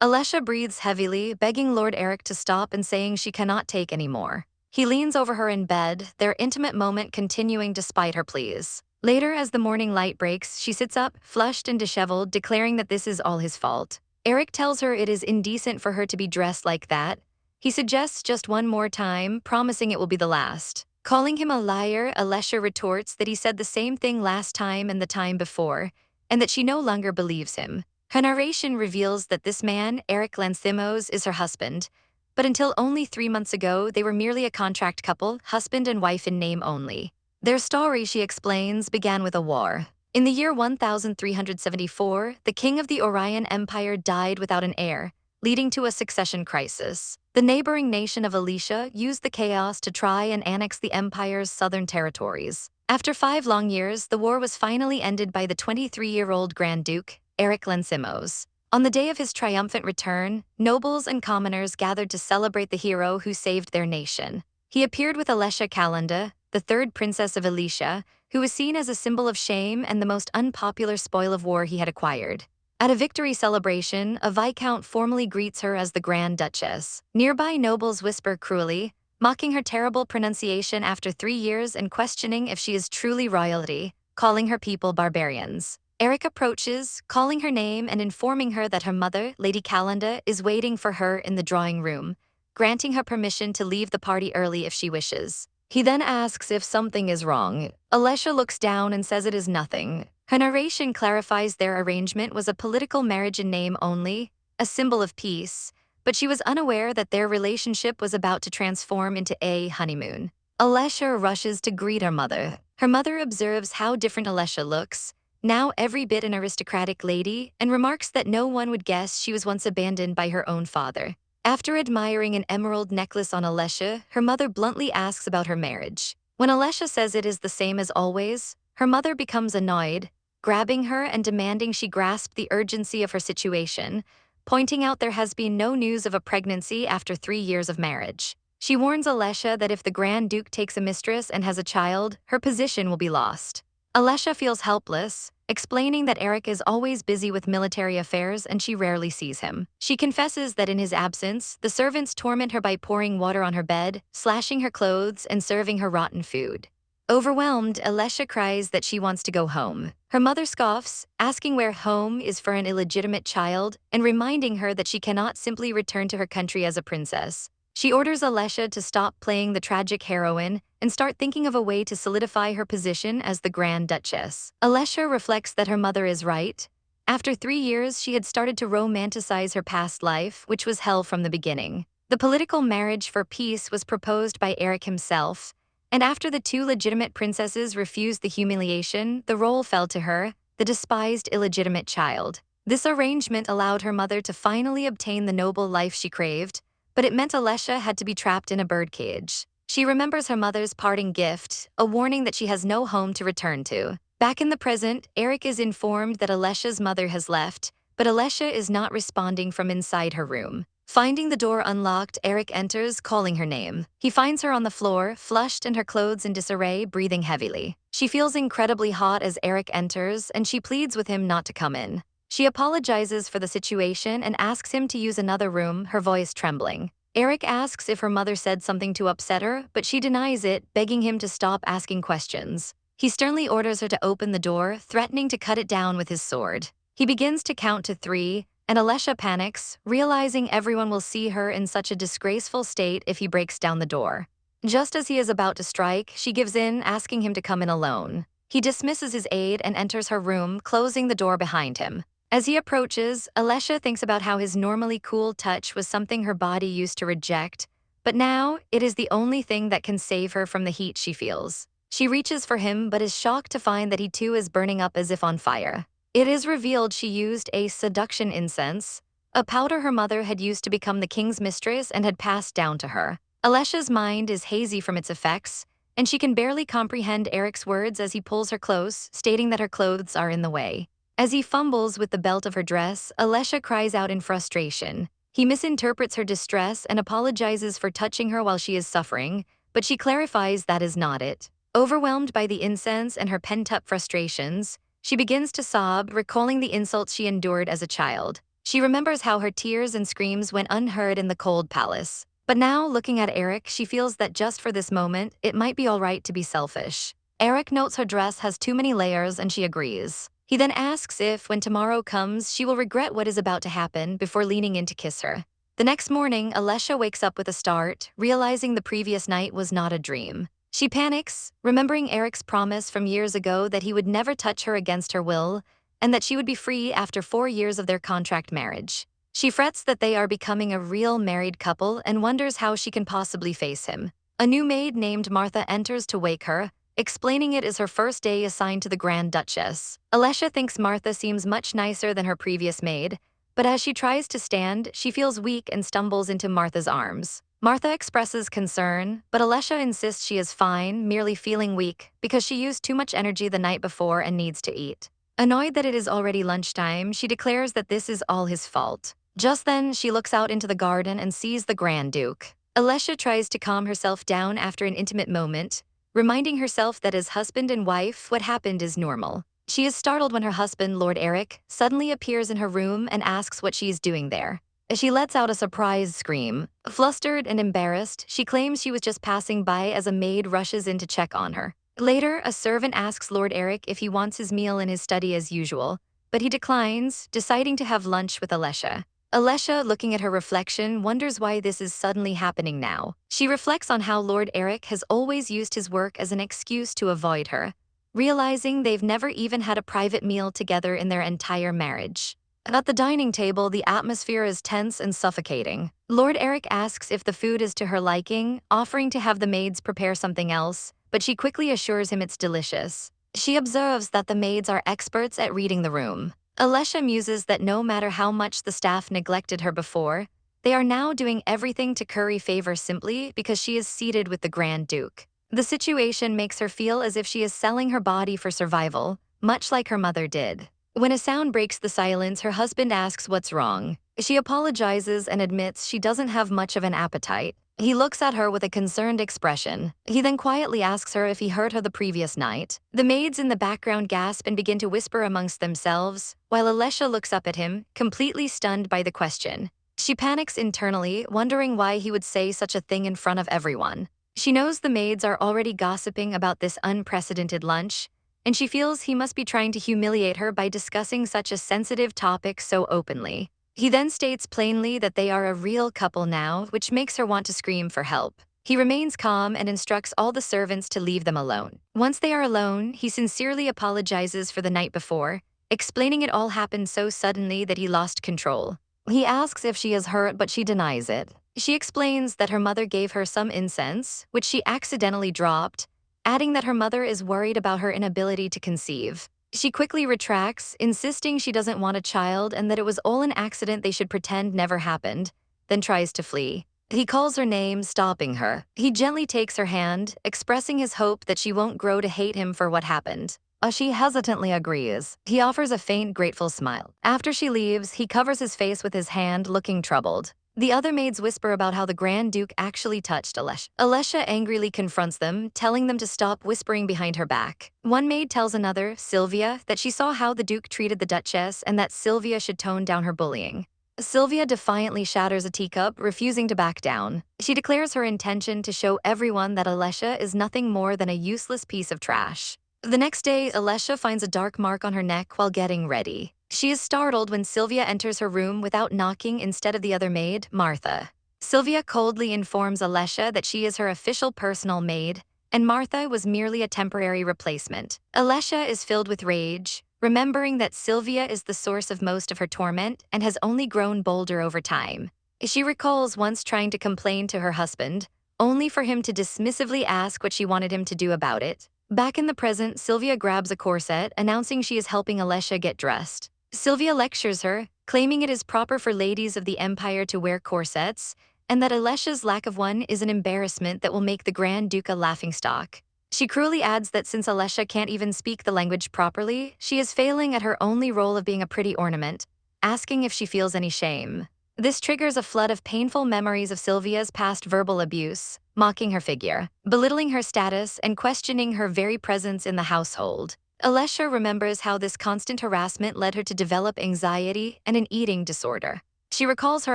Alessia breathes heavily, begging Lord Eric to stop and saying she cannot take any more. He leans over her in bed, their intimate moment continuing despite her pleas. Later, as the morning light breaks, she sits up, flushed and disheveled, declaring that this is all his fault. Eric tells her it is indecent for her to be dressed like that. He suggests just one more time, promising it will be the last. Calling him a liar, Alessia retorts that he said the same thing last time and the time before, and that she no longer believes him. Her narration reveals that this man, Eric Lanthimos, is her husband, but until only 3 months ago, they were merely a contract couple, husband and wife in name only. Their story, she explains, began with a war. In the year 1374, the king of the Orion Empire died without an heir, leading to a succession crisis. The neighboring nation of Alicia used the chaos to try and annex the empire's southern territories. After 5 long years, the war was finally ended by the 23-year-old Grand Duke, Eric Lanthimos. On the day of his triumphant return, nobles and commoners gathered to celebrate the hero who saved their nation. He appeared with Alessia Calenda, the third princess of Alicia, who was seen as a symbol of shame and the most unpopular spoil of war he had acquired. At a victory celebration, a viscount formally greets her as the Grand Duchess. Nearby nobles whisper cruelly, mocking her terrible pronunciation after 3 years and questioning if she is truly royalty, calling her people barbarians. Eric approaches, calling her name and informing her that her mother, Lady Calenda, is waiting for her in the drawing room, granting her permission to leave the party early if she wishes. He then asks if something is wrong. Alessia looks down and says it is nothing. Her narration clarifies their arrangement was a political marriage in name only, a symbol of peace, but she was unaware that their relationship was about to transform into a honeymoon. Alessia rushes to greet her mother. Her mother observes how different Alessia looks, now every bit an aristocratic lady, and remarks that no one would guess she was once abandoned by her own father. After admiring an emerald necklace on Alessia, her mother bluntly asks about her marriage. When Alessia says it is the same as always, her mother becomes annoyed, grabbing her and demanding she grasp the urgency of her situation, pointing out there has been no news of a pregnancy after 3 years of marriage. She warns Alessia that if the Grand Duke takes a mistress and has a child, her position will be lost. Alessia feels helpless, explaining that Eric is always busy with military affairs and she rarely sees him. She confesses that in his absence, the servants torment her by pouring water on her bed, slashing her clothes, and serving her rotten food. Overwhelmed, Alessia cries that she wants to go home. Her mother scoffs, asking where home is for an illegitimate child and reminding her that she cannot simply return to her country as a princess. She orders Alessia to stop playing the tragic heroine and start thinking of a way to solidify her position as the Grand Duchess. Alessia reflects that her mother is right. After 3 years, she had started to romanticize her past life, which was hell from the beginning. The political marriage for peace was proposed by Eric himself, and after the 2 legitimate princesses refused the humiliation, the role fell to her, the despised illegitimate child. This arrangement allowed her mother to finally obtain the noble life she craved, but it meant Alessia had to be trapped in a birdcage. She remembers her mother's parting gift, a warning that she has no home to return to. Back in the present, Eric is informed that Alessia's mother has left, but Alessia is not responding from inside her room. Finding the door unlocked, Eric enters, calling her name. He finds her on the floor, flushed and her clothes in disarray, breathing heavily. She feels incredibly hot as Eric enters, and she pleads with him not to come in. She apologizes for the situation and asks him to use another room, her voice trembling. Eric asks if her mother said something to upset her, but she denies it, begging him to stop asking questions. He sternly orders her to open the door, threatening to cut it down with his sword. He begins to count to 3, and Alessia panics, realizing everyone will see her in such a disgraceful state if he breaks down the door. Just as he is about to strike, she gives in, asking him to come in alone. He dismisses his aide and enters her room, closing the door behind him. As he approaches, Alessia thinks about how his normally cool touch was something her body used to reject, but now it is the only thing that can save her from the heat she feels. She reaches for him but is shocked to find that he too is burning up as if on fire. It is revealed she used a seduction incense, a powder her mother had used to become the king's mistress and had passed down to her. Alessia's mind is hazy from its effects, and she can barely comprehend Eric's words as he pulls her close, stating that her clothes are in the way. As he fumbles with the belt of her dress, Alessia cries out in frustration. He misinterprets her distress and apologizes for touching her while she is suffering, but she clarifies that is not it. Overwhelmed by the incense and her pent-up frustrations, she begins to sob, recalling the insults she endured as a child. She remembers how her tears and screams went unheard in the cold palace. But now, looking at Eric, she feels that just for this moment, it might be alright to be selfish. Eric notes her dress has too many layers and she agrees. He then asks if, when tomorrow comes, she will regret what is about to happen before leaning in to kiss her. The next morning, Alicia wakes up with a start, realizing the previous night was not a dream. She panics, remembering Eric's promise from years ago that he would never touch her against her will, and that she would be free after 4 years of their contract marriage. She frets that they are becoming a real married couple and wonders how she can possibly face him. A new maid named Martha enters to wake her, explaining it is her first day assigned to the Grand Duchess. Alessia thinks Martha seems much nicer than her previous maid, but as she tries to stand, she feels weak and stumbles into Martha's arms. Martha expresses concern, but Alessia insists she is fine, merely feeling weak because she used too much energy the night before and needs to eat. Annoyed that it is already lunchtime, she declares that this is all his fault. Just then, she looks out into the garden and sees the Grand Duke. Alessia tries to calm herself down after an intimate moment, reminding herself that as husband and wife, what happened is normal. She is startled when her husband, Lord Eric, suddenly appears in her room and asks what she is doing there. She lets out a surprised scream. Flustered and embarrassed, she claims she was just passing by as a maid rushes in to check on her. Later, a servant asks Lord Eric if he wants his meal in his study as usual, but he declines, deciding to have lunch with Alessia. Alessia, looking at her reflection, wonders why this is suddenly happening now. She reflects on how Lord Eric has always used his work as an excuse to avoid her, realizing they've never even had a private meal together in their entire marriage. At the dining table, the atmosphere is tense and suffocating. Lord Eric asks if the food is to her liking, offering to have the maids prepare something else, but she quickly assures him it's delicious. She observes that the maids are experts at reading the room. Alessia muses that no matter how much the staff neglected her before, they are now doing everything to curry favor simply because she is seated with the Grand Duke. The situation makes her feel as if she is selling her body for survival, much like her mother did. When a sound breaks the silence, her husband asks what's wrong. She apologizes and admits she doesn't have much of an appetite. He looks at her with a concerned expression. He then quietly asks her if he heard her the previous night. The maids in the background gasp and begin to whisper amongst themselves, while Alessia looks up at him, completely stunned by the question. She panics internally, wondering why he would say such a thing in front of everyone. She knows the maids are already gossiping about this unprecedented lunch, and she feels he must be trying to humiliate her by discussing such a sensitive topic so openly. He then states plainly that they are a real couple now, which makes her want to scream for help. He remains calm and instructs all the servants to leave them alone. Once they are alone, he sincerely apologizes for the night before, explaining it all happened so suddenly that he lost control. He asks if she is hurt, but she denies it. She explains that her mother gave her some incense, which she accidentally dropped, adding that her mother is worried about her inability to conceive. She quickly retracts, insisting she doesn't want a child and that it was all an accident they should pretend never happened, then tries to flee. He calls her name, stopping her. He gently takes her hand, expressing his hope that she won't grow to hate him for what happened. She hesitantly agrees. He offers a faint, grateful smile. After she leaves, he covers his face with his hand, looking troubled. The other maids whisper about how the Grand Duke actually touched Alessia. Alessia angrily confronts them, telling them to stop whispering behind her back. One maid tells another, Sylvia, that she saw how the Duke treated the Duchess and that Sylvia should tone down her bullying. Sylvia defiantly shatters a teacup, refusing to back down. She declares her intention to show everyone that Alessia is nothing more than a useless piece of trash. The next day, Alessia finds a dark mark on her neck while getting ready. She is startled when Sylvia enters her room without knocking instead of the other maid, Martha. Sylvia coldly informs Alessia that she is her official personal maid, and Martha was merely a temporary replacement. Alessia is filled with rage, remembering that Sylvia is the source of most of her torment and has only grown bolder over time. She recalls once trying to complain to her husband, only for him to dismissively ask what she wanted him to do about it. Back in the present, Sylvia grabs a corset, announcing she is helping Alessia get dressed. Sylvia lectures her, claiming it is proper for ladies of the Empire to wear corsets, and that Alessia's lack of one is an embarrassment that will make the Grand Duke a laughingstock. She cruelly adds that since Alessia can't even speak the language properly, she is failing at her only role of being a pretty ornament, asking if she feels any shame. This triggers a flood of painful memories of Sylvia's past verbal abuse, mocking her figure, belittling her status, and questioning her very presence in the household. Alessia remembers how this constant harassment led her to develop anxiety and an eating disorder. She recalls her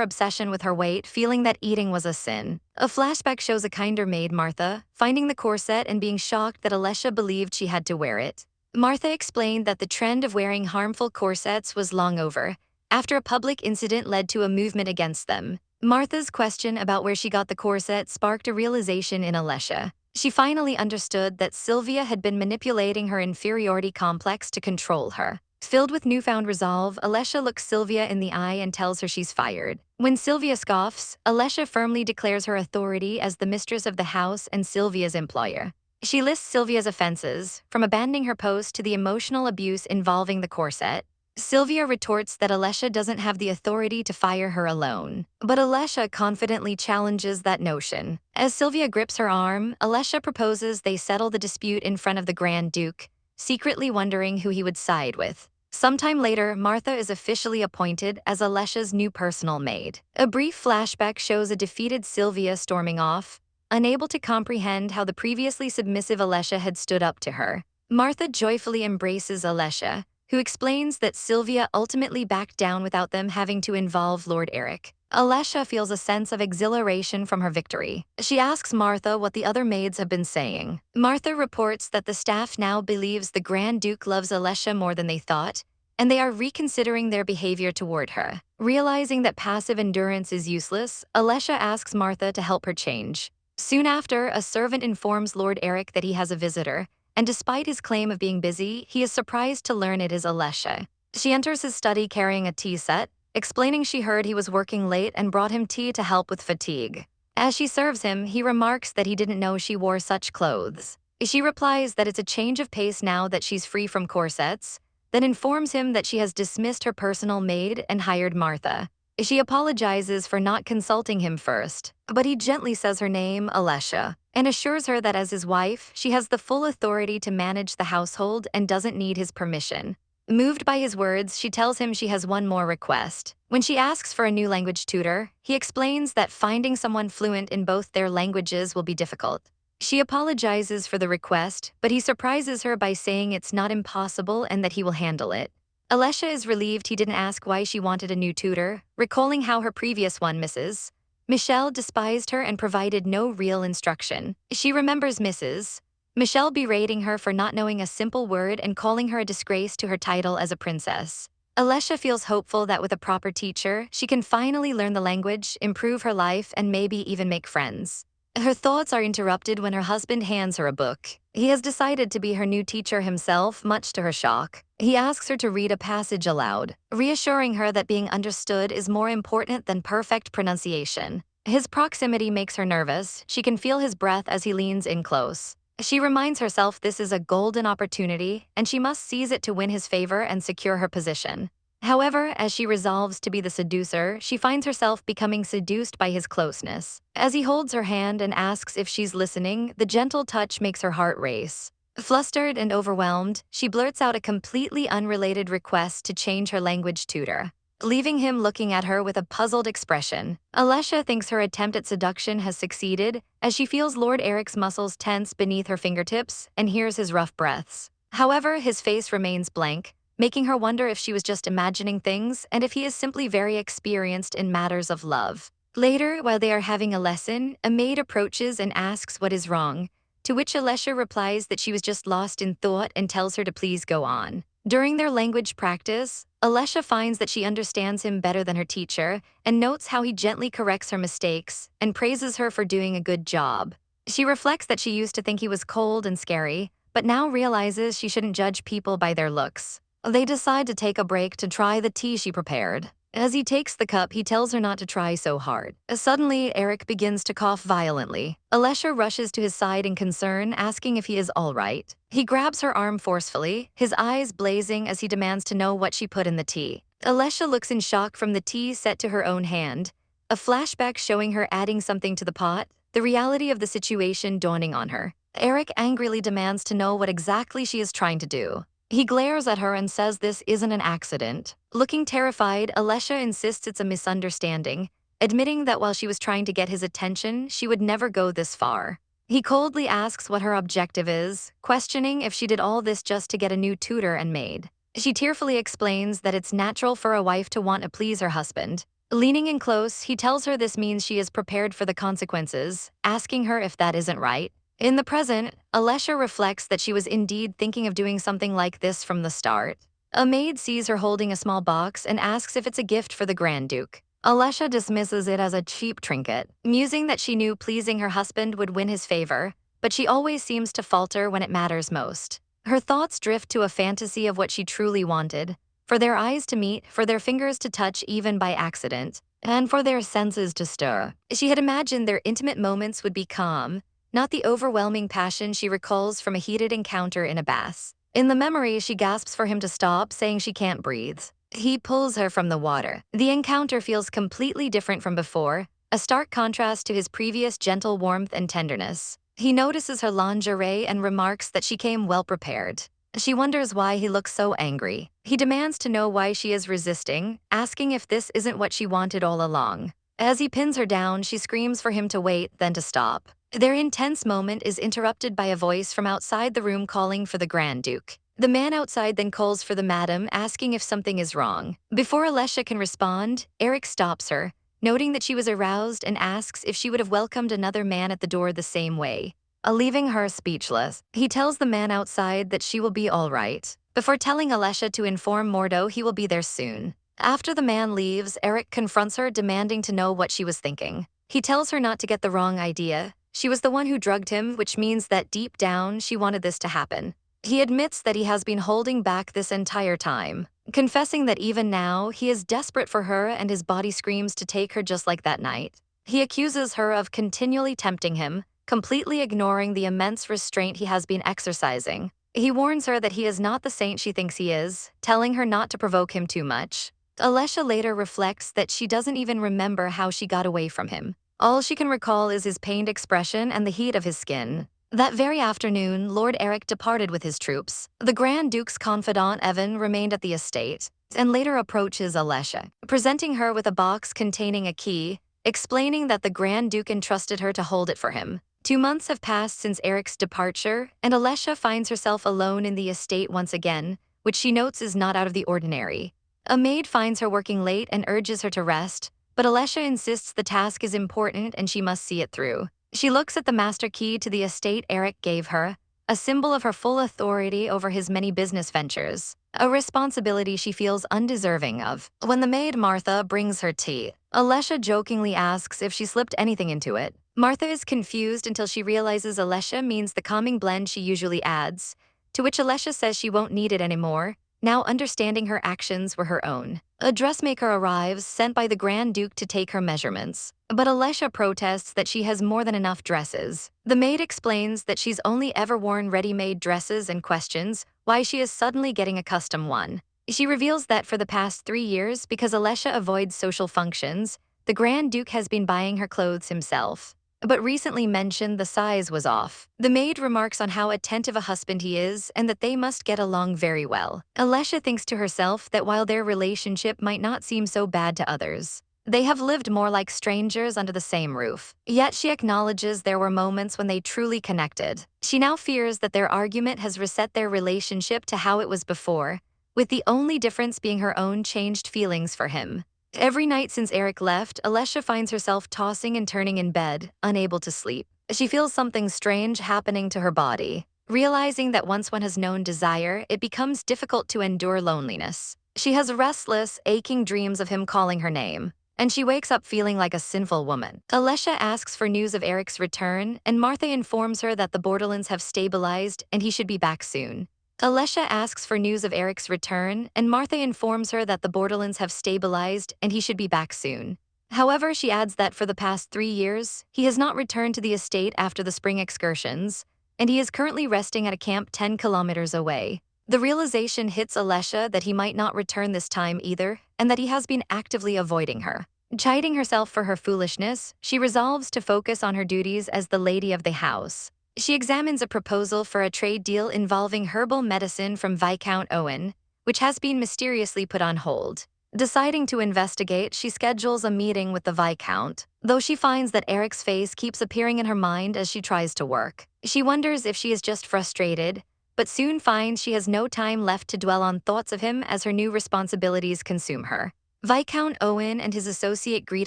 obsession with her weight, feeling that eating was a sin. A flashback shows a kinder maid, Martha, finding the corset and being shocked that Alessia believed she had to wear it. Martha explained that the trend of wearing harmful corsets was long over, after a public incident led to a movement against them. Martha's question about where she got the corset sparked a realization in Alessia. She finally understood that Sylvia had been manipulating her inferiority complex to control her. Filled with newfound resolve, Alessia looks Sylvia in the eye and tells her she's fired. When Sylvia scoffs, Alessia firmly declares her authority as the mistress of the house and Sylvia's employer. She lists Sylvia's offenses, from abandoning her post to the emotional abuse involving the corset. Sylvia retorts that Alessia doesn't have the authority to fire her alone. But Alessia confidently challenges that notion. As Sylvia grips her arm, Alessia proposes they settle the dispute in front of the Grand Duke, secretly wondering who he would side with. Sometime later, Martha is officially appointed as Alessia's new personal maid. A brief flashback shows a defeated Sylvia storming off, unable to comprehend how the previously submissive Alessia had stood up to her. Martha joyfully embraces Alessia, who explains that Sylvia ultimately backed down without them having to involve Lord Eric. Alessia feels a sense of exhilaration from her victory. She asks Martha what the other maids have been saying. Martha reports that the staff now believes the Grand Duke loves Alessia more than they thought, and they are reconsidering their behavior toward her. Realizing that passive endurance is useless, Alessia asks Martha to help her change. Soon after, a servant informs Lord Eric that he has a visitor, and despite his claim of being busy, he is surprised to learn it is Alessia. She enters his study carrying a tea set, explaining she heard he was working late and brought him tea to help with fatigue. As she serves him, he remarks that he didn't know she wore such clothes. She replies that it's a change of pace now that she's free from corsets, then informs him that she has dismissed her personal maid and hired Martha. She apologizes for not consulting him first, but he gently says her name, Alessia, and assures her that as his wife, she has the full authority to manage the household and doesn't need his permission. Moved by his words, she tells him she has one more request. When she asks for a new language tutor, he explains that finding someone fluent in both their languages will be difficult. She apologizes for the request, but he surprises her by saying it's not impossible and that he will handle it. Alessia is relieved he didn't ask why she wanted a new tutor, recalling how her previous one, Mrs. Michelle, despised her and provided no real instruction. She remembers Mrs. Michelle berating her for not knowing a simple word and calling her a disgrace to her title as a princess. Alessia feels hopeful that with a proper teacher, she can finally learn the language, improve her life, and maybe even make friends. Her thoughts are interrupted when her husband hands her a book. He has decided to be her new teacher himself, much to her shock. He asks her to read a passage aloud, reassuring her that being understood is more important than perfect pronunciation. His proximity makes her nervous. She can feel his breath as he leans in close. She reminds herself this is a golden opportunity, and she must seize it to win his favor and secure her position. However, as she resolves to be the seducer, she finds herself becoming seduced by his closeness. As he holds her hand and asks if she's listening, the gentle touch makes her heart race. Flustered and overwhelmed, she blurts out a completely unrelated request to change her language tutor, leaving him looking at her with a puzzled expression. Alessia thinks her attempt at seduction has succeeded as she feels Lord Eric's muscles tense beneath her fingertips and hears his rough breaths. However, his face remains blank, making her wonder if she was just imagining things and if he is simply very experienced in matters of love. Later, while they are having a lesson, a maid approaches and asks what is wrong, to which Alessia replies that she was just lost in thought and tells her to please go on. During their language practice, Alessia finds that she understands him better than her teacher and notes how he gently corrects her mistakes and praises her for doing a good job. She reflects that she used to think he was cold and scary, but now realizes she shouldn't judge people by their looks. They decide to take a break to try the tea she prepared. As he takes the cup, he tells her not to try so hard. Suddenly, Eric begins to cough violently. Alessia rushes to his side in concern, asking if he is all right. He grabs her arm forcefully, his eyes blazing as he demands to know what she put in the tea. Alessia looks in shock from the tea set to her own hand, a flashback showing her adding something to the pot, the reality of the situation dawning on her. Eric angrily demands to know what exactly she is trying to do. He glares at her and says this isn't an accident. Looking terrified, Alessia insists it's a misunderstanding, admitting that while she was trying to get his attention, she would never go this far. He coldly asks what her objective is, questioning if she did all this just to get a new tutor and maid. She tearfully explains that it's natural for a wife to want to please her husband. Leaning in close, he tells her this means she is prepared for the consequences, asking her if that isn't right. In the present, Alessia reflects that she was indeed thinking of doing something like this from the start. A maid sees her holding a small box and asks if it's a gift for the Grand Duke. Alessia dismisses it as a cheap trinket, musing that she knew pleasing her husband would win his favor, but she always seems to falter when it matters most. Her thoughts drift to a fantasy of what she truly wanted, for their eyes to meet, for their fingers to touch even by accident, and for their senses to stir. She had imagined their intimate moments would be calm, not the overwhelming passion she recalls from a heated encounter in a bath. In the memory, she gasps for him to stop, saying she can't breathe. He pulls her from the water. The encounter feels completely different from before, a stark contrast to his previous gentle warmth and tenderness. He notices her lingerie and remarks that she came well prepared. She wonders why he looks so angry. He demands to know why she is resisting, asking if this isn't what she wanted all along. As he pins her down, she screams for him to wait, then to stop. Their intense moment is interrupted by a voice from outside the room calling for the Grand Duke. The man outside then calls for the madam, asking if something is wrong. Before Alessia can respond, Eric stops her, noting that she was aroused, and asks if she would have welcomed another man at the door the same way, leaving her speechless. He tells the man outside that she will be all right, before telling Alessia to inform Mordo he will be there soon. After the man leaves, Eric confronts her, demanding to know what she was thinking. He tells her not to get the wrong idea. She was the one who drugged him, which means that deep down she wanted this to happen. He admits that he has been holding back this entire time, confessing that even now he is desperate for her and his body screams to take her just like that night. He accuses her of continually tempting him, completely ignoring the immense restraint he has been exercising. He warns her that he is not the saint she thinks he is, telling her not to provoke him too much. Alessia later reflects that she doesn't even remember how she got away from him. All she can recall is his pained expression and the heat of his skin. That very afternoon, Lord Eric departed with his troops. The Grand Duke's confidant Evan remained at the estate, and later approaches Alessia, presenting her with a box containing a key, explaining that the Grand Duke entrusted her to hold it for him. 2 months have passed since Eric's departure, and Alessia finds herself alone in the estate once again, which she notes is not out of the ordinary. A maid finds her working late and urges her to rest, but Alessia insists the task is important and she must see it through. She looks at the master key to the estate Eric gave her, a symbol of her full authority over his many business ventures, a responsibility she feels undeserving of. When the maid Martha brings her tea, Alessia jokingly asks if she slipped anything into it. Martha is confused until she realizes Alessia means the calming blend she usually adds, to which Alessia says she won't need it anymore, now understanding her actions were her own. A dressmaker arrives, sent by the Grand Duke to take her measurements. But Alessia protests that she has more than enough dresses. The maid explains that she's only ever worn ready-made dresses and questions why she is suddenly getting a custom one. She reveals that for the past 3 years, because Alessia avoids social functions, the Grand Duke has been buying her clothes himself, but recently mentioned the size was off. The maid remarks on how attentive a husband he is and that they must get along very well. Alessia thinks to herself that while their relationship might not seem so bad to others, they have lived more like strangers under the same roof. Yet she acknowledges there were moments when they truly connected. She now fears that their argument has reset their relationship to how it was before, with the only difference being her own changed feelings for him. Every night since Eric left, Alessia finds herself tossing and turning in bed, unable to sleep. She feels something strange happening to her body. Realizing that once one has known desire, it becomes difficult to endure loneliness. She has restless, aching dreams of him calling her name, and she wakes up feeling like a sinful woman. Alessia asks for news of Eric's return, and Martha informs her that the borderlands have stabilized and he should be back soon. Alessia asks for news of Eric's return, and Martha informs her that the borderlands have stabilized and he should be back soon. However, she adds that for the past 3 years, he has not returned to the estate after the spring excursions, and he is currently resting at a camp 10 kilometers away. The realization hits Alessia that he might not return this time either, and that he has been actively avoiding her. Chiding herself for her foolishness, she resolves to focus on her duties as the lady of the house. She examines a proposal for a trade deal involving herbal medicine from Viscount Owen, which has been mysteriously put on hold. Deciding to investigate, she schedules a meeting with the Viscount, though she finds that Eric's face keeps appearing in her mind as she tries to work. She wonders if she is just frustrated, but soon finds she has no time left to dwell on thoughts of him as her new responsibilities consume her. Viscount Owen and his associate greet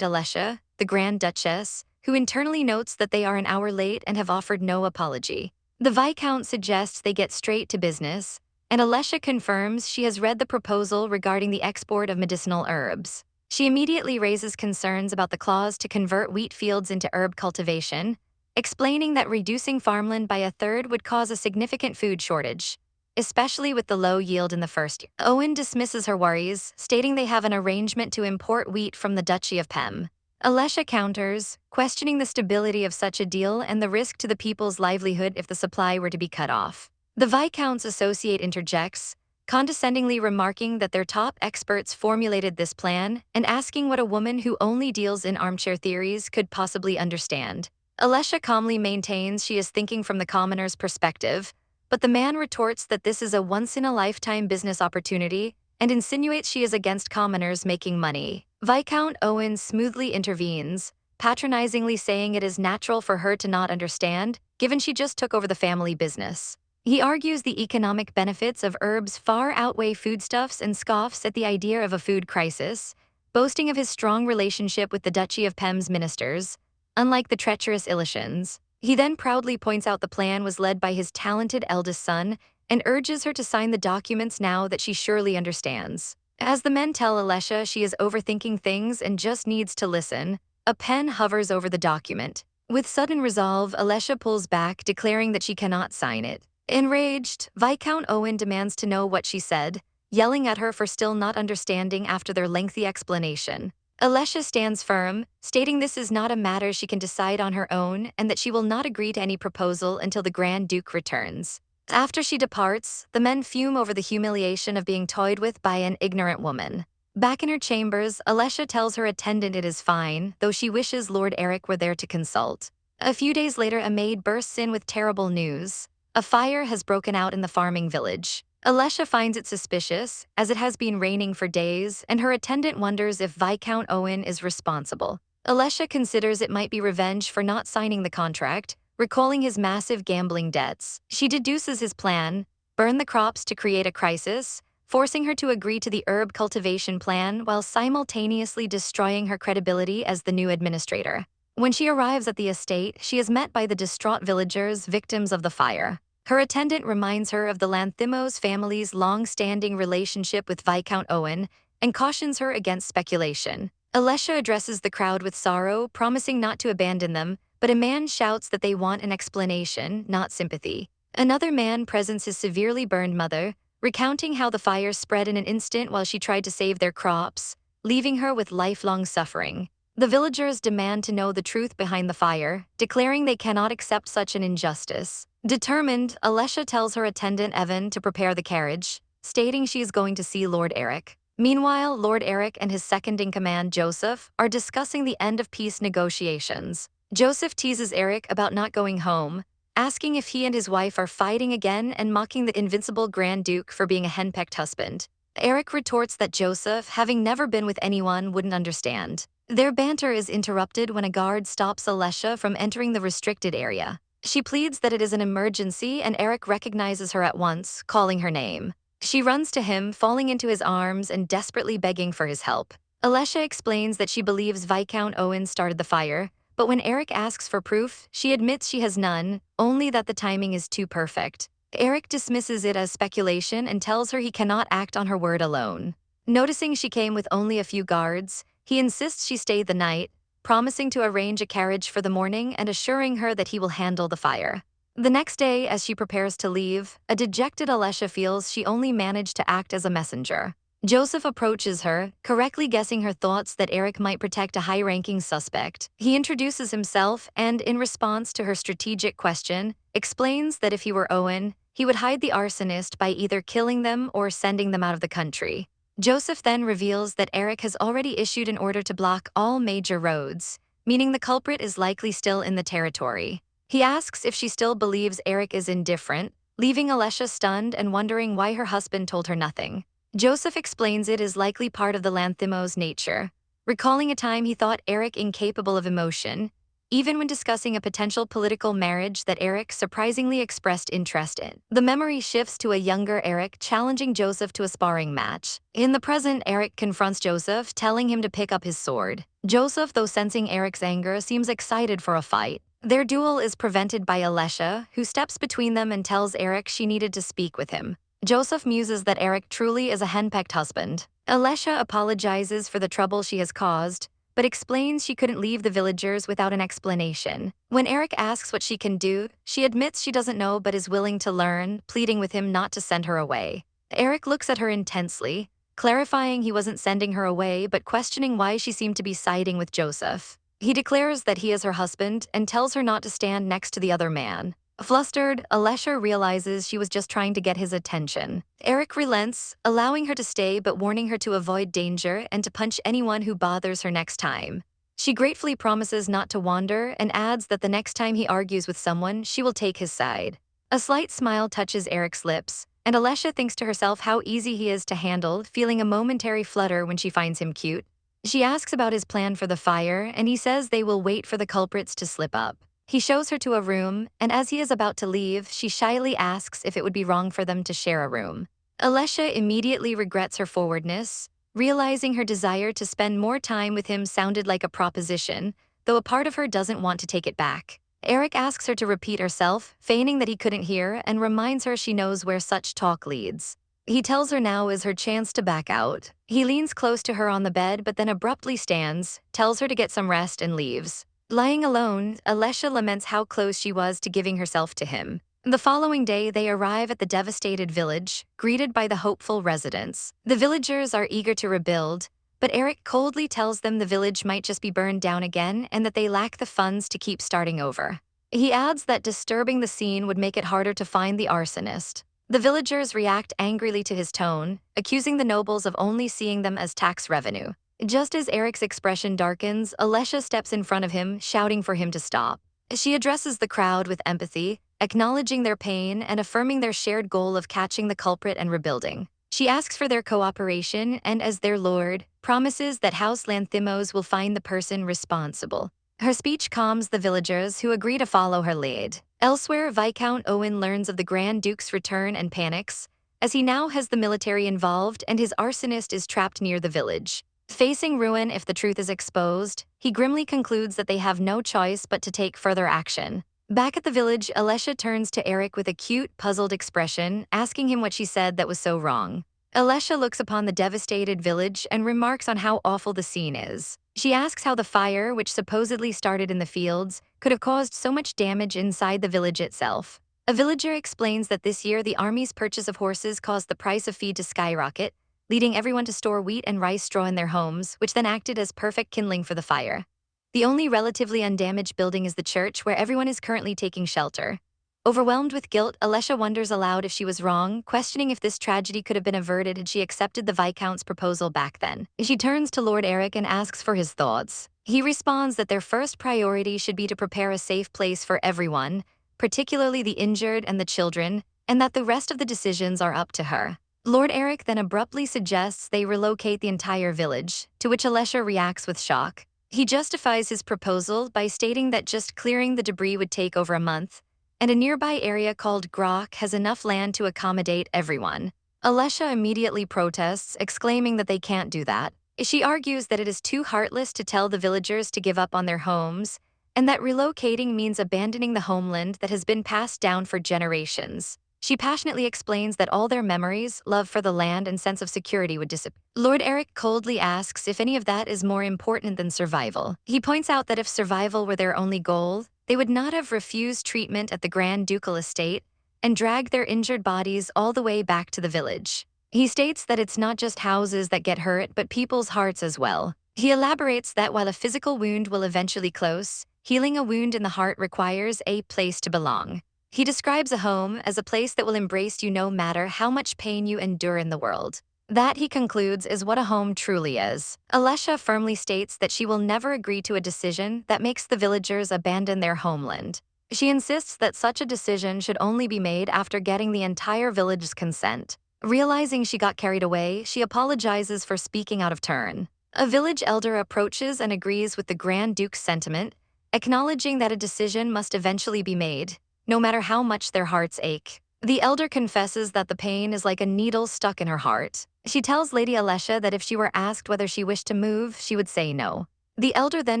Alessia, the Grand Duchess, who internally notes that they are an hour late and have offered no apology. The Viscount suggests they get straight to business, and Alessia confirms she has read the proposal regarding the export of medicinal herbs. She immediately raises concerns about the clause to convert wheat fields into herb cultivation, explaining that reducing farmland by a third would cause a significant food shortage, especially with the low yield in the first year. Owen dismisses her worries, stating they have an arrangement to import wheat from the Duchy of Pem. Alessia counters, questioning the stability of such a deal and the risk to the people's livelihood if the supply were to be cut off. The Viscount's associate interjects, condescendingly remarking that their top experts formulated this plan and asking what a woman who only deals in armchair theories could possibly understand. Alessia calmly maintains she is thinking from the commoner's perspective, but the man retorts that this is a once-in-a-lifetime business opportunity and insinuates she is against commoners making money. Viscount Owen smoothly intervenes, patronizingly saying it is natural for her to not understand, given she just took over the family business. He argues the economic benefits of herbs far outweigh foodstuffs and scoffs at the idea of a food crisis, boasting of his strong relationship with the Duchy of Pem's ministers, unlike the treacherous Ilishans. He then proudly points out the plan was led by his talented eldest son and urges her to sign the documents now that she surely understands. As the men tell Alessia she is overthinking things and just needs to listen, a pen hovers over the document. With sudden resolve, Alessia pulls back, declaring that she cannot sign it. Enraged, Viscount Owen demands to know what she said, yelling at her for still not understanding after their lengthy explanation. Alessia stands firm, stating this is not a matter she can decide on her own and that she will not agree to any proposal until the Grand Duke returns. After she departs, the men fume over the humiliation of being toyed with by an ignorant woman. Back in her chambers, Alessia tells her attendant it is fine, though she wishes Lord Eric were there to consult. A few days later, a maid bursts in with terrible news. A fire has broken out in the farming village. Alessia finds it suspicious, as it has been raining for days, and her attendant wonders if Viscount Owen is responsible. Alessia considers it might be revenge for not signing the contract, recalling his massive gambling debts. She deduces his plan: burn the crops to create a crisis, forcing her to agree to the herb cultivation plan while simultaneously destroying her credibility as the new administrator. When she arrives at the estate, she is met by the distraught villagers, victims of the fire. Her attendant reminds her of the Lanthimos family's long-standing relationship with Viscount Owen and cautions her against speculation. Alessia addresses the crowd with sorrow, promising not to abandon them, but a man shouts that they want an explanation, not sympathy. Another man presents his severely burned mother, recounting how the fire spread in an instant while she tried to save their crops, leaving her with lifelong suffering. The villagers demand to know the truth behind the fire, declaring they cannot accept such an injustice. Determined, Alessia tells her attendant Evan to prepare the carriage, stating she is going to see Lord Eric. Meanwhile, Lord Eric and his second-in-command, Joseph, are discussing the end of peace negotiations. Joseph teases Eric about not going home, asking if he and his wife are fighting again and mocking the invincible Grand Duke for being a henpecked husband. Eric retorts that Joseph, having never been with anyone, wouldn't understand. Their banter is interrupted when a guard stops Alessia from entering the restricted area. She pleads that it is an emergency and Eric recognizes her at once, calling her name. She runs to him, falling into his arms and desperately begging for his help. Alessia explains that she believes Viscount Owen started the fire, but when Eric asks for proof, she admits she has none, only that the timing is too perfect. Eric dismisses it as speculation and tells her he cannot act on her word alone. Noticing she came with only a few guards, he insists she stay the night, promising to arrange a carriage for the morning and assuring her that he will handle the fire. The next day, as she prepares to leave, a dejected Alessia feels she only managed to act as a messenger. Joseph approaches her, correctly guessing her thoughts that Eric might protect a high-ranking suspect. He introduces himself and, in response to her strategic question, explains that if he were Owen, he would hide the arsonist by either killing them or sending them out of the country. Joseph then reveals that Eric has already issued an order to block all major roads, meaning the culprit is likely still in the territory. He asks if she still believes Eric is indifferent, leaving Alessia stunned and wondering why her husband told her nothing. Joseph explains it is likely part of the Lanthimos' nature, recalling a time he thought Eric incapable of emotion, even when discussing a potential political marriage that Eric surprisingly expressed interest in. The memory shifts to a younger Eric challenging Joseph to a sparring match. In the present, Eric confronts Joseph, telling him to pick up his sword. Joseph, though sensing Eric's anger, seems excited for a fight. Their duel is prevented by Alicia, who steps between them and tells Eric she needed to speak with him. Joseph muses that Eric truly is a henpecked husband. Alicia apologizes for the trouble she has caused, but explains she couldn't leave the villagers without an explanation. When Eric asks what she can do, she admits she doesn't know but is willing to learn, pleading with him not to send her away. Eric looks at her intensely, clarifying he wasn't sending her away but questioning why she seemed to be siding with Joseph. He declares that he is her husband and tells her not to stand next to the other man. Flustered, Alessia realizes she was just trying to get his attention. Eric relents, allowing her to stay but warning her to avoid danger and to punch anyone who bothers her next time. She gratefully promises not to wander and adds that the next time he argues with someone, she will take his side. A slight smile touches Eric's lips, and Alessia thinks to herself how easy he is to handle, feeling a momentary flutter when she finds him cute. She asks about his plan for the fire, and he says they will wait for the culprits to slip up. He shows her to a room, and as he is about to leave, she shyly asks if it would be wrong for them to share a room. Alessia immediately regrets her forwardness, realizing her desire to spend more time with him sounded like a proposition, though a part of her doesn't want to take it back. Eric asks her to repeat herself, feigning that he couldn't hear, and reminds her she knows where such talk leads. He tells her now is her chance to back out. He leans close to her on the bed but then abruptly stands, tells her to get some rest and leaves. Lying alone, Alessia laments how close she was to giving herself to him. The following day, they arrive at the devastated village, greeted by the hopeful residents. The villagers are eager to rebuild, but Eric coldly tells them the village might just be burned down again and that they lack the funds to keep starting over. He adds that disturbing the scene would make it harder to find the arsonist. The villagers react angrily to his tone, accusing the nobles of only seeing them as tax revenue. Just as Eric's expression darkens, Alessia steps in front of him, shouting for him to stop. She addresses the crowd with empathy, acknowledging their pain and affirming their shared goal of catching the culprit and rebuilding. She asks for their cooperation and, as their lord, promises that House Lanthimos will find the person responsible. Her speech calms the villagers, who agree to follow her lead. Elsewhere, Viscount Owen learns of the Grand Duke's return and panics, as he now has the military involved and his arsonist is trapped near the village. Facing ruin if the truth is exposed, he grimly concludes that they have no choice but to take further action. Back at the village, Alessia turns to Eric with a cute, puzzled expression, asking him what she said that was so wrong. Alessia looks upon the devastated village and remarks on how awful the scene is. She asks how the fire, which supposedly started in the fields, could have caused so much damage inside the village itself. A villager explains that this year the army's purchase of horses caused the price of feed to skyrocket, leading everyone to store wheat and rice straw in their homes, which then acted as perfect kindling for the fire. The only relatively undamaged building is the church, where everyone is currently taking shelter. Overwhelmed with guilt, Alessia wonders aloud if she was wrong, questioning if this tragedy could have been averted had she accepted the Viscount's proposal back then. She turns to Lord Eric and asks for his thoughts. He responds that their first priority should be to prepare a safe place for everyone, particularly the injured and the children, and that the rest of the decisions are up to her. Lord Eric then abruptly suggests they relocate the entire village, to which Alessia reacts with shock. He justifies his proposal by stating that just clearing the debris would take over a month, and a nearby area called Grok has enough land to accommodate everyone. Alessia immediately protests, exclaiming that they can't do that. She argues that it is too heartless to tell the villagers to give up on their homes, and that relocating means abandoning the homeland that has been passed down for generations. She passionately explains that all their memories, love for the land, and sense of security would disappear. Lord Eric coldly asks if any of that is more important than survival. He points out that if survival were their only goal, they would not have refused treatment at the Grand Ducal estate and dragged their injured bodies all the way back to the village. He states that it's not just houses that get hurt, but people's hearts as well. He elaborates that while a physical wound will eventually close, healing a wound in the heart requires a place to belong. He describes a home as a place that will embrace you no matter how much pain you endure in the world. That, he concludes, is what a home truly is. Alessia firmly states that she will never agree to a decision that makes the villagers abandon their homeland. She insists that such a decision should only be made after getting the entire village's consent. Realizing she got carried away, she apologizes for speaking out of turn. A village elder approaches and agrees with the Grand Duke's sentiment, acknowledging that a decision must eventually be made, no matter how much their hearts ache. The elder confesses that the pain is like a needle stuck in her heart. She tells Lady Alessia that if she were asked whether she wished to move, she would say no. The elder then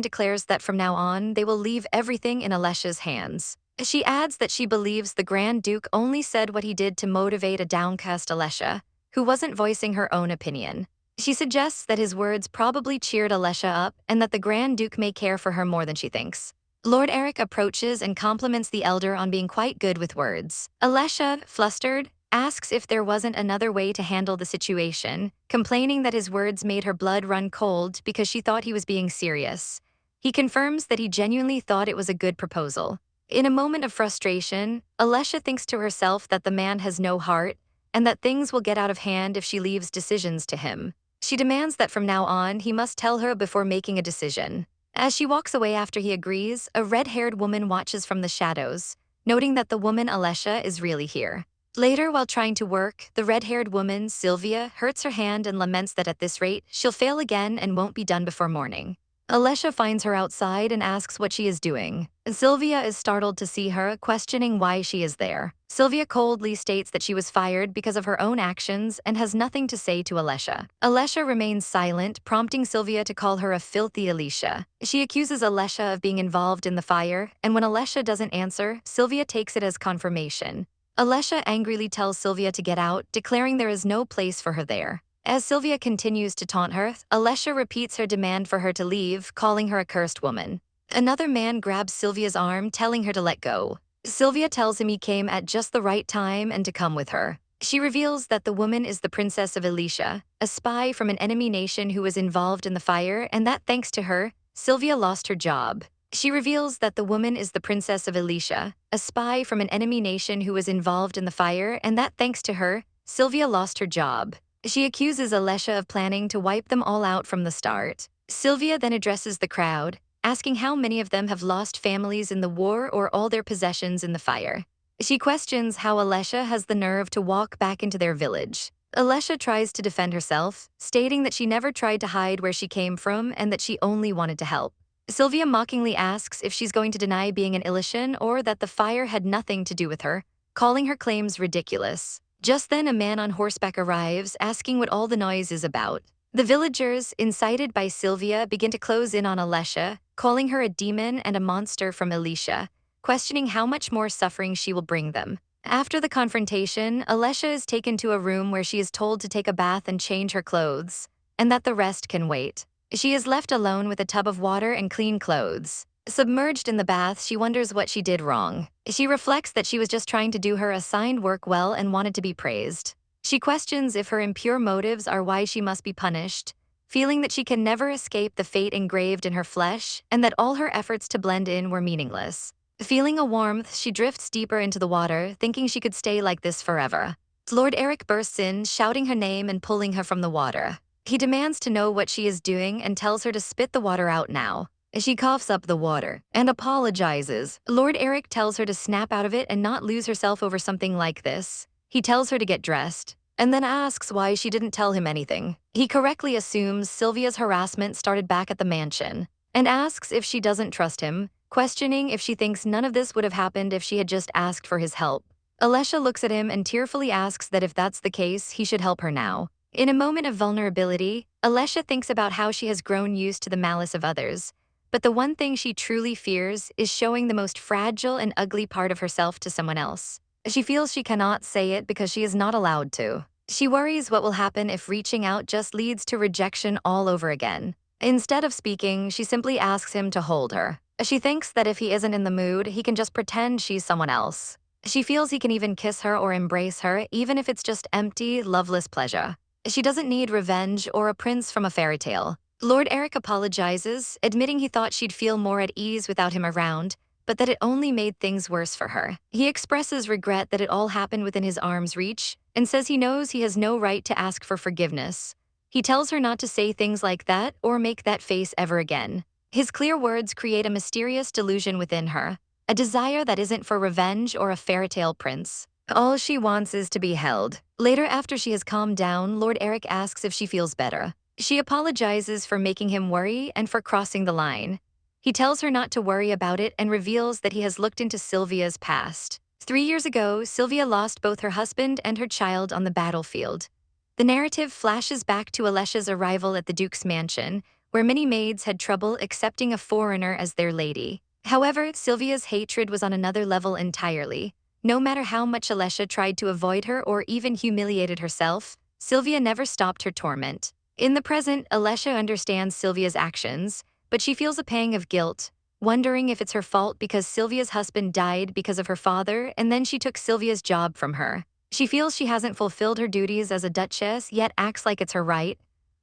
declares that from now on, they will leave everything in Alessia's hands. She adds that she believes the Grand Duke only said what he did to motivate a downcast Alessia, who wasn't voicing her own opinion. She suggests that his words probably cheered Alessia up and that the Grand Duke may care for her more than she thinks. Lord Eric approaches and compliments the elder on being quite good with words. Alessia, flustered, asks if there wasn't another way to handle the situation, complaining that his words made her blood run cold because she thought he was being serious. He confirms that he genuinely thought it was a good proposal. In a moment of frustration, Alessia thinks to herself that the man has no heart and that things will get out of hand if she leaves decisions to him. She demands that from now on he must tell her before making a decision. As she walks away after he agrees, a red-haired woman watches from the shadows, noting that the woman Alessia is really here. Later, while trying to work, the red-haired woman, Sylvia, hurts her hand and laments that at this rate, she'll fail again and won't be done before morning. Alessia finds her outside and asks what she is doing. Sylvia is startled to see her, questioning why she is there. Sylvia coldly states that she was fired because of her own actions and has nothing to say to Alessia. Alessia remains silent, prompting Sylvia to call her a filthy Alicia. She accuses Alessia of being involved in the fire, and when Alessia doesn't answer, Sylvia takes it as confirmation. Alessia angrily tells Sylvia to get out, declaring there is no place for her there. As Sylvia continues to taunt her, Alessia repeats her demand for her to leave, calling her a cursed woman. Another man grabs Sylvia's arm, telling her to let go. Sylvia tells him he came at just the right time and to come with her. She reveals that the woman is the princess of Ilisha, a spy from an enemy nation who was involved in the fire, and that thanks to her, Sylvia lost her job. She reveals that the woman is the princess of Ilisha, a spy from an enemy nation who was involved in the fire, and that thanks to her, Sylvia lost her job. She accuses Alessia of planning to wipe them all out from the start. Sylvia then addresses the crowd, asking how many of them have lost families in the war or all their possessions in the fire. She questions how Alessia has the nerve to walk back into their village. Alessia tries to defend herself, stating that she never tried to hide where she came from and that she only wanted to help. Sylvia mockingly asks if she's going to deny being an Ilishan or that the fire had nothing to do with her, calling her claims ridiculous. Just then a man on horseback arrives, asking what all the noise is about. The villagers, incited by Sylvia, begin to close in on Alessia, calling her a demon and a monster from Alicia, questioning how much more suffering she will bring them. After the confrontation, Alessia is taken to a room where she is told to take a bath and change her clothes, and that the rest can wait. She is left alone with a tub of water and clean clothes. Submerged in the bath, she wonders what she did wrong. She reflects that she was just trying to do her assigned work well and wanted to be praised. She questions if her impure motives are why she must be punished, feeling that she can never escape the fate engraved in her flesh and that all her efforts to blend in were meaningless. Feeling a warmth, she drifts deeper into the water, thinking she could stay like this forever. Lord Eric bursts in, shouting her name and pulling her from the water. He demands to know what she is doing and tells her to spit the water out now. She coughs up the water and apologizes. Lord Eric tells her to snap out of it and not lose herself over something like this. He tells her to get dressed and then asks why she didn't tell him anything. He correctly assumes Sylvia's harassment started back at the mansion and asks if she doesn't trust him, questioning if she thinks none of this would have happened if she had just asked for his help. Alessia looks at him and tearfully asks that if that's the case, he should help her now. In a moment of vulnerability, Alessia thinks about how she has grown used to the malice of others. But the one thing she truly fears is showing the most fragile and ugly part of herself to someone else. She feels she cannot say it because she is not allowed to. She worries what will happen if reaching out just leads to rejection all over again. Instead of speaking, she simply asks him to hold her. She thinks that if he isn't in the mood, he can just pretend she's someone else. She feels he can even kiss her or embrace her, even if it's just empty, loveless pleasure. She doesn't need revenge or a prince from a fairy tale. Lord Eric apologizes, admitting he thought she'd feel more at ease without him around, but that it only made things worse for her. He expresses regret that it all happened within his arm's reach and says he knows he has no right to ask for forgiveness. He tells her not to say things like that or make that face ever again. His clear words create a mysterious delusion within her, a desire that isn't for revenge or a fairy tale prince. All she wants is to be held. Later, after she has calmed down, Lord Eric asks if she feels better. She apologizes for making him worry and for crossing the line. He tells her not to worry about it and reveals that he has looked into Sylvia's past. 3 years ago, Sylvia lost both her husband and her child on the battlefield. The narrative flashes back to Alessia's arrival at the Duke's mansion, where many maids had trouble accepting a foreigner as their lady. However, Sylvia's hatred was on another level entirely. No matter how much Alessia tried to avoid her or even humiliated herself, Sylvia never stopped her torment. In the present, Alessia understands Sylvia's actions, but she feels a pang of guilt, wondering if it's her fault because Sylvia's husband died because of her father and then she took Sylvia's job from her. She feels she hasn't fulfilled her duties as a duchess, yet acts like it's her right.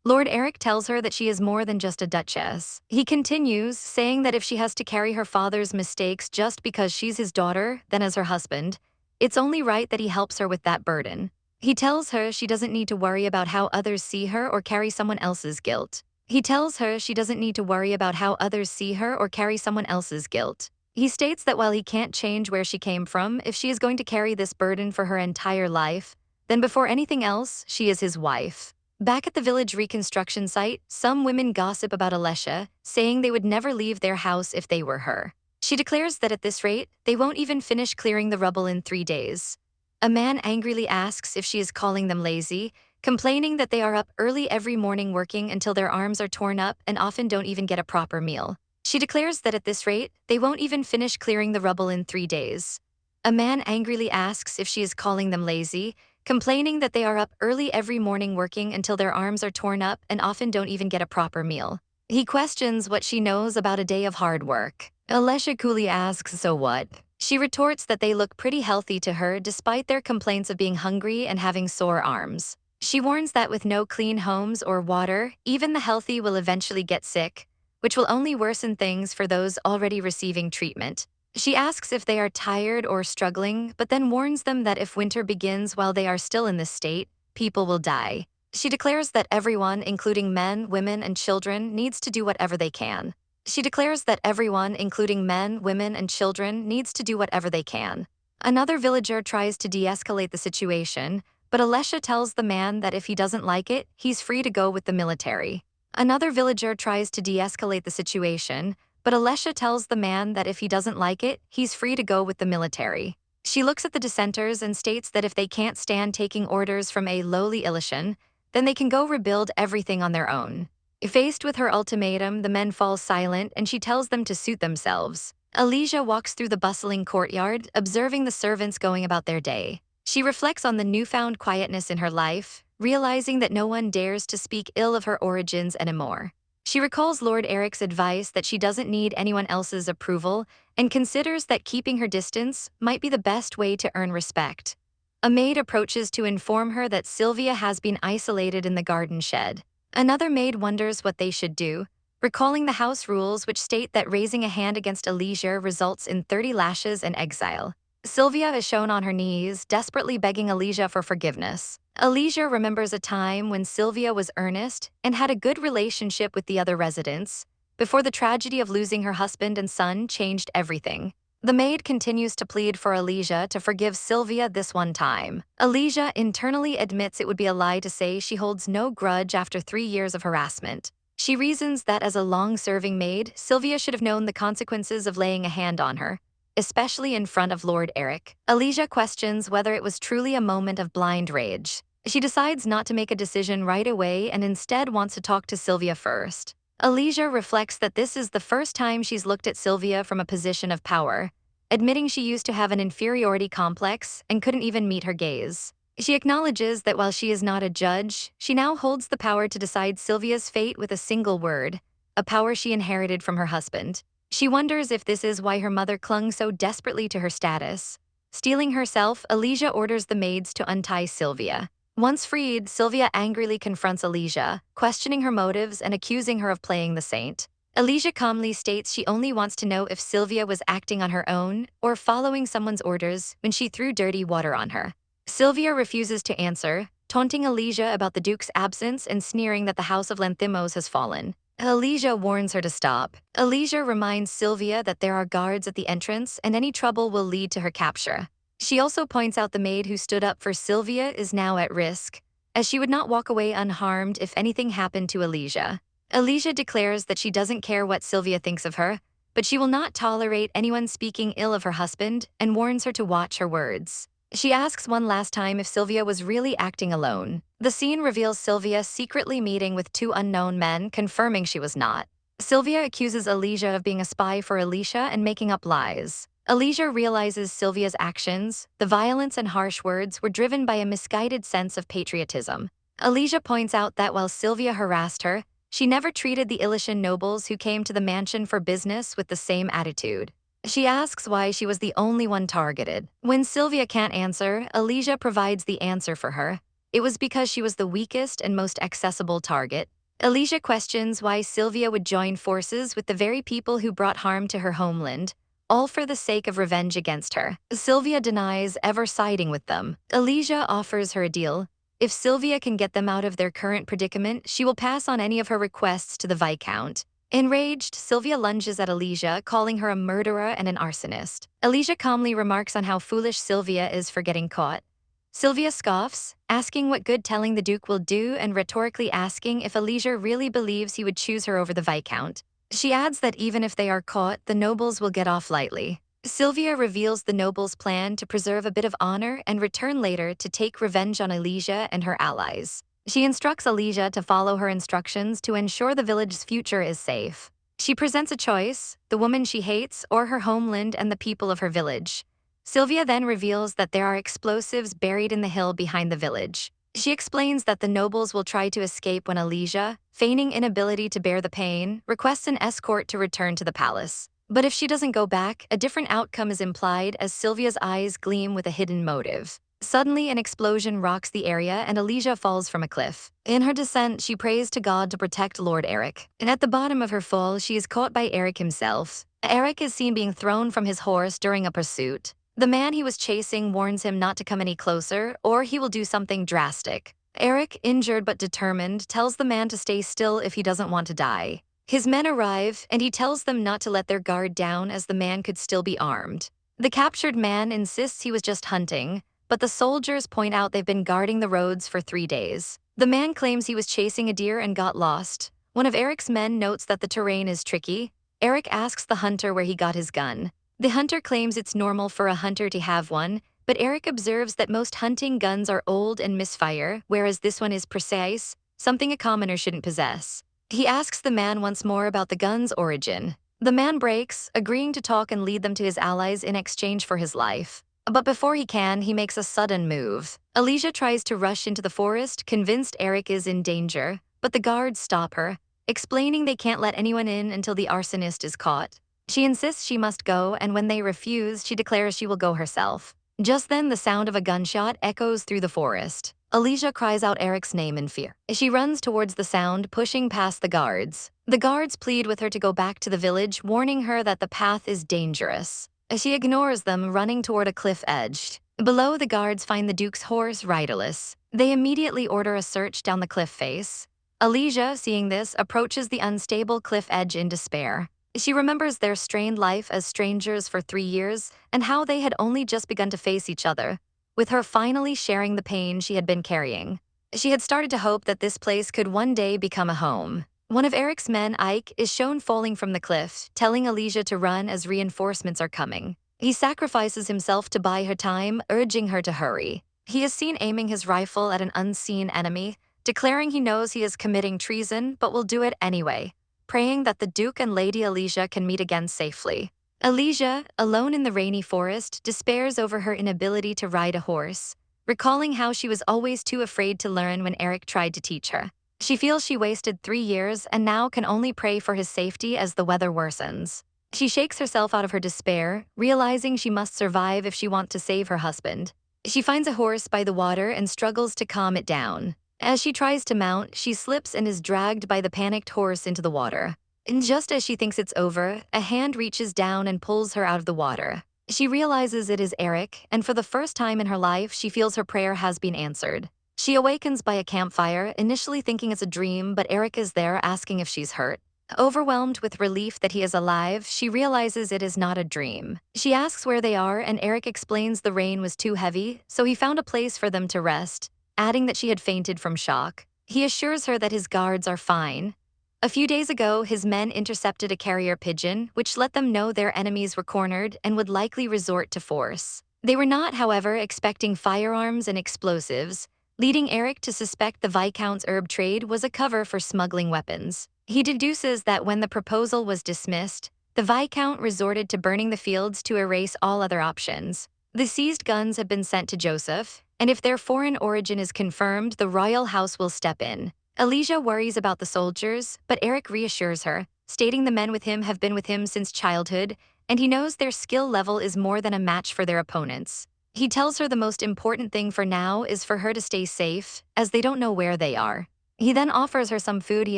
Lord Eric tells her that she is more than just a duchess. He continues, saying that if she has to carry her father's mistakes just because she's his daughter, then as her husband, it's only right that he helps her with that burden. He tells her she doesn't need to worry about how others see her or carry someone else's guilt. He tells her she doesn't need to worry about how others see her or carry someone else's guilt. He states that while he can't change where she came from, if she is going to carry this burden for her entire life, then before anything else, she is his wife. Back at the village reconstruction site, some women gossip about Alessia, saying they would never leave their house if they were her. She declares that at this rate, they won't even finish clearing the rubble in 3 days. A man angrily asks if she is calling them lazy, complaining that they are up early every morning working until their arms are torn up and often don't even get a proper meal. She declares that at this rate, they won't even finish clearing the rubble in 3 days. A man angrily asks if she is calling them lazy, complaining that they are up early every morning working until their arms are torn up and often don't even get a proper meal. He questions what she knows about a day of hard work. Alessia coolly asks, so what? She retorts that they look pretty healthy to her despite their complaints of being hungry and having sore arms. She warns that with no clean homes or water, even the healthy will eventually get sick, which will only worsen things for those already receiving treatment. She asks if they are tired or struggling, but then warns them that if winter begins while they are still in this state, people will die. She declares that everyone, including men, women, and children, needs to do whatever they can. She declares that everyone, including men, women, and children, needs to do whatever they can. Another villager tries to de-escalate the situation, but Alessia tells the man that if he doesn't like it, he's free to go with the military. Another villager tries to de-escalate the situation, but Alessia tells the man that if he doesn't like it, he's free to go with the military. She looks at the dissenters and states that if they can't stand taking orders from a lowly Ilishan, then they can go rebuild everything on their own. Faced with her ultimatum, the men fall silent and she tells them to suit themselves. Alicia walks through the bustling courtyard, observing the servants going about their day. She reflects on the newfound quietness in her life, realizing that no one dares to speak ill of her origins anymore. She recalls Lord Eric's advice that she doesn't need anyone else's approval and considers that keeping her distance might be the best way to earn respect. A maid approaches to inform her that Sylvia has been isolated in the garden shed. Another maid wonders what they should do, recalling the house rules which state that raising a hand against Alicia results in 30 lashes and exile. Sylvia is shown on her knees, desperately begging Alicia for forgiveness. Alicia remembers a time when Sylvia was earnest and had a good relationship with the other residents, before the tragedy of losing her husband and son changed everything. The maid continues to plead for Alicia to forgive Sylvia this one time. Alicia internally admits it would be a lie to say she holds no grudge after 3 years of harassment. She reasons that as a long-serving maid, Sylvia should have known the consequences of laying a hand on her, especially in front of Lord Eric. Alicia questions whether it was truly a moment of blind rage. She decides not to make a decision right away and instead wants to talk to Sylvia first. Alicia reflects that this is the first time she's looked at Sylvia from a position of power, admitting she used to have an inferiority complex and couldn't even meet her gaze. She acknowledges that while she is not a judge, she now holds the power to decide Sylvia's fate with a single word, a power she inherited from her husband. She wonders if this is why her mother clung so desperately to her status. Steeling herself, Alicia orders the maids to untie Sylvia. Once freed, Sylvia angrily confronts Alicia, questioning her motives and accusing her of playing the saint. Alicia calmly states she only wants to know if Sylvia was acting on her own or following someone's orders when she threw dirty water on her. Sylvia refuses to answer, taunting Alicia about the Duke's absence and sneering that the House of Lanthimos has fallen. Alicia warns her to stop. Alicia reminds Sylvia that there are guards at the entrance and any trouble will lead to her capture. She also points out the maid who stood up for Sylvia is now at risk, as she would not walk away unharmed if anything happened to Alicia. Alicia declares that she doesn't care what Sylvia thinks of her, but she will not tolerate anyone speaking ill of her husband and warns her to watch her words. She asks one last time if Sylvia was really acting alone. The scene reveals Sylvia secretly meeting with two unknown men, confirming she was not. Sylvia accuses Alicia of being a spy for Alicia and making up lies. Alicia realizes Sylvia's actions, the violence and harsh words, were driven by a misguided sense of patriotism. Alicia points out that while Sylvia harassed her, she never treated the Ilician nobles who came to the mansion for business with the same attitude. She asks why she was the only one targeted. When Sylvia can't answer, Alicia provides the answer for her. It was because she was the weakest and most accessible target. Alicia questions why Sylvia would join forces with the very people who brought harm to her homeland, all for the sake of revenge against her. Sylvia denies ever siding with them. Alicia offers her a deal. If Sylvia can get them out of their current predicament, she will pass on any of her requests to the Viscount. Enraged, Sylvia lunges at Alicia, calling her a murderer and an arsonist. Alicia calmly remarks on how foolish Sylvia is for getting caught. Sylvia scoffs, asking what good telling the Duke will do and rhetorically asking if Alicia really believes he would choose her over the Viscount. She adds that even if they are caught, the nobles will get off lightly. Sylvia reveals the nobles' plan to preserve a bit of honor and return later to take revenge on Alicia and her allies. She instructs Alicia to follow her instructions to ensure the village's future is safe. She presents a choice, the woman she hates or her homeland and the people of her village. Sylvia then reveals that there are explosives buried in the hill behind the village. She explains that the nobles will try to escape when Alicia, feigning inability to bear the pain, requests an escort to return to the palace. But if she doesn't go back, a different outcome is implied as Sylvia's eyes gleam with a hidden motive. Suddenly, an explosion rocks the area and Alicia falls from a cliff. In her descent, she prays to God to protect Lord Eric. And at the bottom of her fall, she is caught by Eric himself. Eric is seen being thrown from his horse during a pursuit. The man he was chasing warns him not to come any closer, or he will do something drastic. Eric, injured but determined, tells the man to stay still if he doesn't want to die. His men arrive, and he tells them not to let their guard down as the man could still be armed. The captured man insists he was just hunting, but the soldiers point out they've been guarding the roads for 3 days. The man claims he was chasing a deer and got lost. One of Eric's men notes that the terrain is tricky. Eric asks the hunter where he got his gun. The hunter claims it's normal for a hunter to have one, but Eric observes that most hunting guns are old and misfire, whereas this one is precise, something a commoner shouldn't possess. He asks the man once more about the gun's origin. The man breaks, agreeing to talk and lead them to his allies in exchange for his life. But before he can, he makes a sudden move. Alicia tries to rush into the forest, convinced Eric is in danger, but the guards stop her, explaining they can't let anyone in until the arsonist is caught. She insists she must go, and when they refuse, she declares she will go herself. Just then, the sound of a gunshot echoes through the forest. Alicia cries out Eric's name in fear. She runs towards the sound, pushing past the guards. The guards plead with her to go back to the village, warning her that the path is dangerous. She ignores them, running toward a cliff edge. Below, the guards find the Duke's horse riderless. They immediately order a search down the cliff face. Alicia, seeing this, approaches the unstable cliff edge in despair. She remembers their strained life as strangers for 3 years and how they had only just begun to face each other, with her finally sharing the pain she had been carrying. She had started to hope that this place could one day become a home. One of Eric's men, Ike, is shown falling from the cliff, telling Alicia to run as reinforcements are coming. He sacrifices himself to buy her time, urging her to hurry. He is seen aiming his rifle at an unseen enemy, declaring he knows he is committing treason but will do it anyway, praying that the Duke and Lady Alicia can meet again safely. Alicia, alone in the rainy forest, despairs over her inability to ride a horse, recalling how she was always too afraid to learn when Eric tried to teach her. She feels she wasted 3 years and now can only pray for his safety as the weather worsens. She shakes herself out of her despair, realizing she must survive if she wants to save her husband. She finds a horse by the water and struggles to calm it down. As she tries to mount, she slips and is dragged by the panicked horse into the water. And just as she thinks it's over, a hand reaches down and pulls her out of the water. She realizes it is Eric, and for the first time in her life, she feels her prayer has been answered. She awakens by a campfire, initially thinking it's a dream, but Eric is there asking if she's hurt. Overwhelmed with relief that he is alive, she realizes it is not a dream. She asks where they are, and Eric explains the rain was too heavy, so he found a place for them to rest, adding that she had fainted from shock. He assures her that his guards are fine. A few days ago, his men intercepted a carrier pigeon, which let them know their enemies were cornered and would likely resort to force. They were not, however, expecting firearms and explosives, leading Eric to suspect the Viscount's herb trade was a cover for smuggling weapons. He deduces that when the proposal was dismissed, the Viscount resorted to burning the fields to erase all other options. The seized guns have been sent to Joseph, and if their foreign origin is confirmed, the royal house will step in. Alicia worries about the soldiers, but Eric reassures her, stating the men with him have been with him since childhood, and he knows their skill level is more than a match for their opponents. He tells her the most important thing for now is for her to stay safe, as they don't know where they are. He then offers her some food he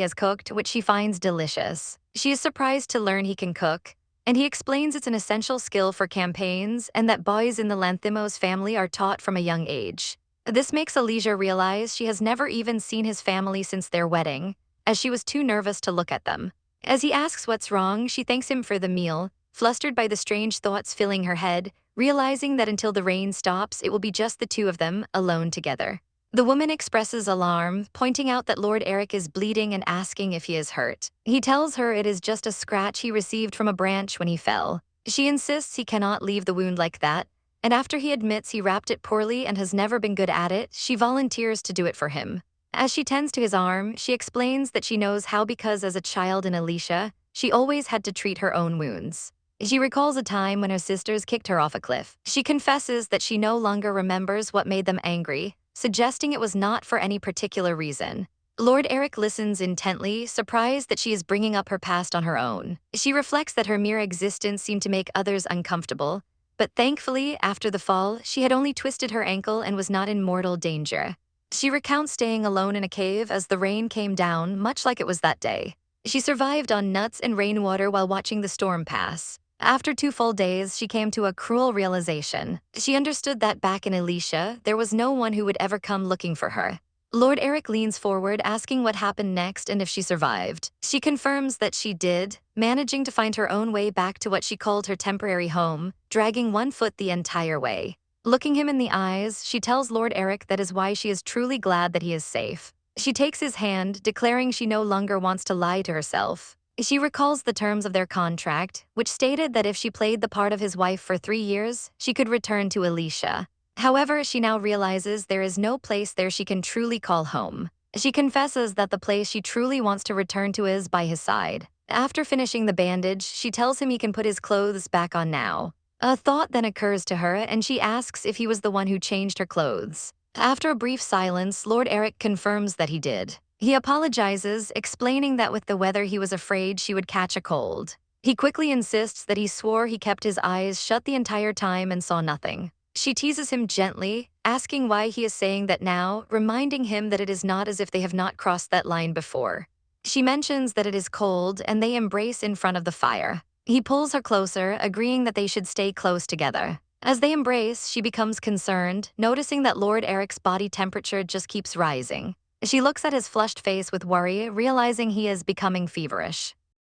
has cooked, which she finds delicious. She is surprised to learn he can cook, and he explains it's an essential skill for campaigns and that boys in the Lanthimos family are taught from a young age. This makes Alicia realize she has never even seen his family since their wedding, as she was too nervous to look at them. As he asks what's wrong, she thanks him for the meal, flustered by the strange thoughts filling her head, realizing that until the rain stops, it will be just the two of them, alone together. The woman expresses alarm, pointing out that Lord Eric is bleeding and asking if he is hurt. He tells her it is just a scratch he received from a branch when he fell. She insists he cannot leave the wound like that, and after he admits he wrapped it poorly and has never been good at it, she volunteers to do it for him. As she tends to his arm, she explains that she knows how because as a child in Alicia, she always had to treat her own wounds. She recalls a time when her sisters kicked her off a cliff. She confesses that she no longer remembers what made them angry, suggesting it was not for any particular reason. Lord Eric listens intently, surprised that she is bringing up her past on her own. She reflects that her mere existence seemed to make others uncomfortable, but thankfully, after the fall, she had only twisted her ankle and was not in mortal danger. She recounts staying alone in a cave as the rain came down, much like it was that day. She survived on nuts and rainwater while watching the storm pass. After 2 full days, she came to a cruel realization. She understood that back in Alicia, there was no one who would ever come looking for her. Lord Eric leans forward, asking what happened next and if she survived. She confirms that she did, managing to find her own way back to what she called her temporary home, dragging 1 foot the entire way. Looking him in the eyes, she tells Lord Eric that is why she is truly glad that he is safe. She takes his hand, declaring she no longer wants to lie to herself. She recalls the terms of their contract, which stated that if she played the part of his wife for 3 years, she could return to Alicia. However, she now realizes there is no place there she can truly call home. She confesses that the place she truly wants to return to is by his side. After finishing the bandage, she tells him he can put his clothes back on now. A thought then occurs to her, and she asks if he was the one who changed her clothes. After a brief silence, Lord Eric confirms that he did. He apologizes, explaining that with the weather he was afraid she would catch a cold. He quickly insists that he swore he kept his eyes shut the entire time and saw nothing. She teases him gently, asking why he is saying that now, reminding him that it is not as if they have not crossed that line before. She mentions that it is cold and they embrace in front of the fire. He pulls her closer, agreeing that they should stay close together. As they embrace, she becomes concerned, noticing that Lord Eric's body temperature just keeps rising. She looks at his flushed face with worry, realizing he is becoming feverish.